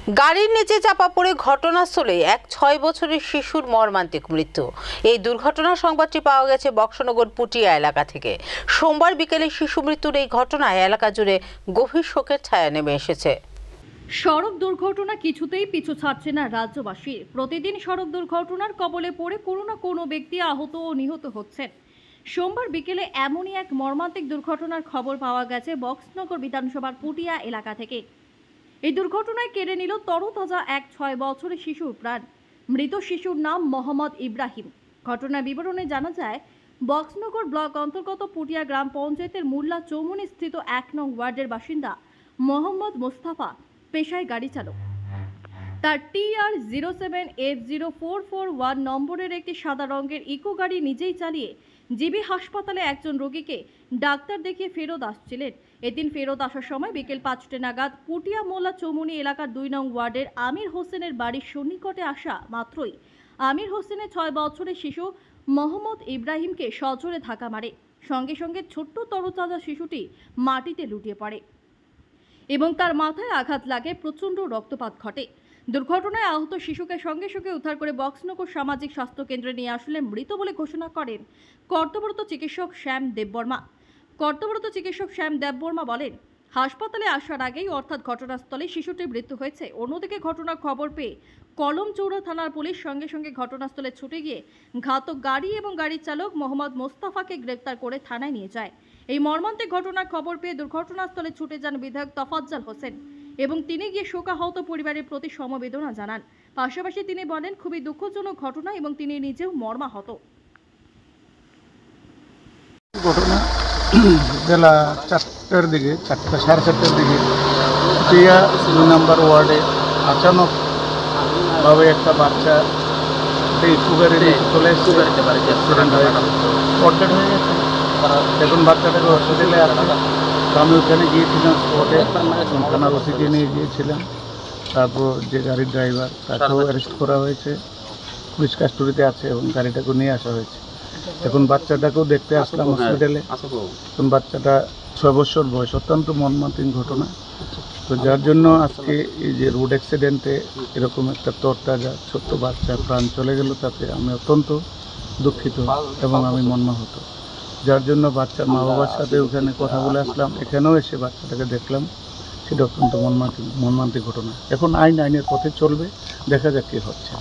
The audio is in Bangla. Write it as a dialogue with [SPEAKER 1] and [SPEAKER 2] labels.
[SPEAKER 1] গাড়ির নিচে চাপা পড়ে ঘটনাস্থলে এক ৬ বছরের শিশুর মর্মান্তিক মৃত্যু। এই দুর্ঘটনার সংবাদটি পাওয়া গেছে বক্সনগর পুটিয়া এলাকা থেকে। সোমবার বিকেলে শিশু মৃত্যুর এই ঘটনায় এলাকা জুড়ে গভীর শোকের ছায়া নেমে এসেছে।
[SPEAKER 2] সড়ক দুর্ঘটনা কিছুতেই পিছু ছাড়ছে না রাজ্যবাসীর। প্রতিদিন সড়ক দুর্ঘটনার কবলে পড়ে কোনো না কোনো ব্যক্তি আহত ও নিহত হচ্ছেন। সোমবার বিকেলে এমনই এক মর্মান্তিক দুর্ঘটনার খবর পাওয়া গেছে বক্সনগর বিধানসভার পুটিয়া এলাকা থেকে। এই দুর্ঘটনায় কেড়ে নিল তরতাজা এক ৬ বছরের শিশুর প্রাণ। মৃত শিশুর নাম মোহাম্মদ ইব্রাহিম। ঘটনার বিবরণে জানা যায়, বক্সনগর ব্লক অন্তর্গত পুটিয়া গ্রাম পঞ্চায়েতের মুল্লা চৌমুনি স্থিত ১ নং ওয়ার্ডের বাসিন্দা মোহাম্মদ মোস্তাফা পেশায় গাড়ি চালক। তার TR07F0441 নম্বরের একটি সাদা রঙের ইকো গাড়ি নিজেই চালিয়ে জিবি হাসপাতালে একজন রোগীকে ডাক্তার দেখিয়ে ফেরত আসছিলেন। এদিন ফেরত আসার সময় বিকেল ৫টে নাগাদ পুটিয়া মোল্লা চৌমুনি এলাকার ২ নং ওয়ার্ডের আমির হোসেনের বাড়ির সন্নিকটে আসা মাত্রই আমির হোসেনের ৬ বছরের শিশু মোহাম্মদ ইব্রাহিমকে সজোরে ধাক্কা মারে। সঙ্গে সঙ্গে ছোট্ট তরতাজা শিশুটি মাটিতে লুটিয়ে পড়ে এবং তার মাথায় আঘাত লাগে। প্রচণ্ড রক্তপাত ঘটে। দুর্ঘটনায় আহত শিশুকে সঙ্গে সঙ্গে উদ্ধার করে বক্সনগর সামাজিক স্বাস্থ্য কেন্দ্রে নিয়ে আসলে মৃত বলে ঘোষণা করেন কর্তব্যরত চিকিৎসক শ্যাম দেববর্মা বলেন, হাসপাতালে আসার আগেই অর্থাৎ ঘটনাস্থলে শিশুটির মৃত্যু হয়েছে। অন্যদিকে ঘটনার খবর পেয়ে কলমচৌড়া থানার পুলিশ সঙ্গে সঙ্গে ঘটনাস্থলে ছুটে গিয়ে ঘাতক গাড়ি এবং গাড়ির চালক মোহাম্মদ মোস্তাফাকে গ্রেফতার করে থানায় নিয়ে যায়। এই মর্মান্তিক ঘটনার খবর পেয়ে দুর্ঘটনাস্থলে ছুটে যান বিধায়ক তফাজ্জল হোসেন এবং তিনি গিয়ে শোকাহত পরিবারের প্রতি সমবেদনা জানান। পাশাপাশি তিনি বলেন, খুবই দুঃখজনক ঘটনা এবং তিনি নিজেও মর্মাহত।
[SPEAKER 3] ঘটনা বেলা ৪টার দিকে, ৪টা সাড়ে ৪টার দিকে পুটিয়া ২ নম্বর ওয়ার্ডে আচানকভাবে একটা বাচ্চা এই সুগারে চলে এসে অ্যাক্সিডেন্ট হয়ে গেছে। এখন বাচ্চাটাকে হসপিটালে আছে। তো আমি ওখানে গিয়েছিলাম স্পটে, থানার ওসিকে নিয়ে গিয়েছিলাম। তারপর যে গাড়ির ড্রাইভার তাকেও অ্যারেস্ট করা হয়েছে, পুলিশ কাস্টডিতে আছে এবং গাড়িটাকেও নিয়ে আসা হয়েছে। এখন বাচ্চাটাকেও দেখতে আসলাম হসপিটালে। এখন বাচ্চাটা ৬ বছর বয়স। অত্যন্ত মর্মান্তিক ঘটনা। তো যার জন্য আজকে এই যে রোড অ্যাক্সিডেন্টে এরকম একটা তরতাজা ছোট্ট বাচ্চা প্রাণ চলে গেল, তাতে আমি অত্যন্ত দুঃখিত এবং আমি মর্মাহত। যার জন্য বাচ্চার মা বাবার সাথে ওখানে কথা বলে আসলাম। এখানেও এসে বাচ্চাটাকে দেখলাম। সেটা অত্যন্ত মর্মান্তিক ঘটনা। এখন আইনের পথে চলবে, দেখা যাক কী হচ্ছে।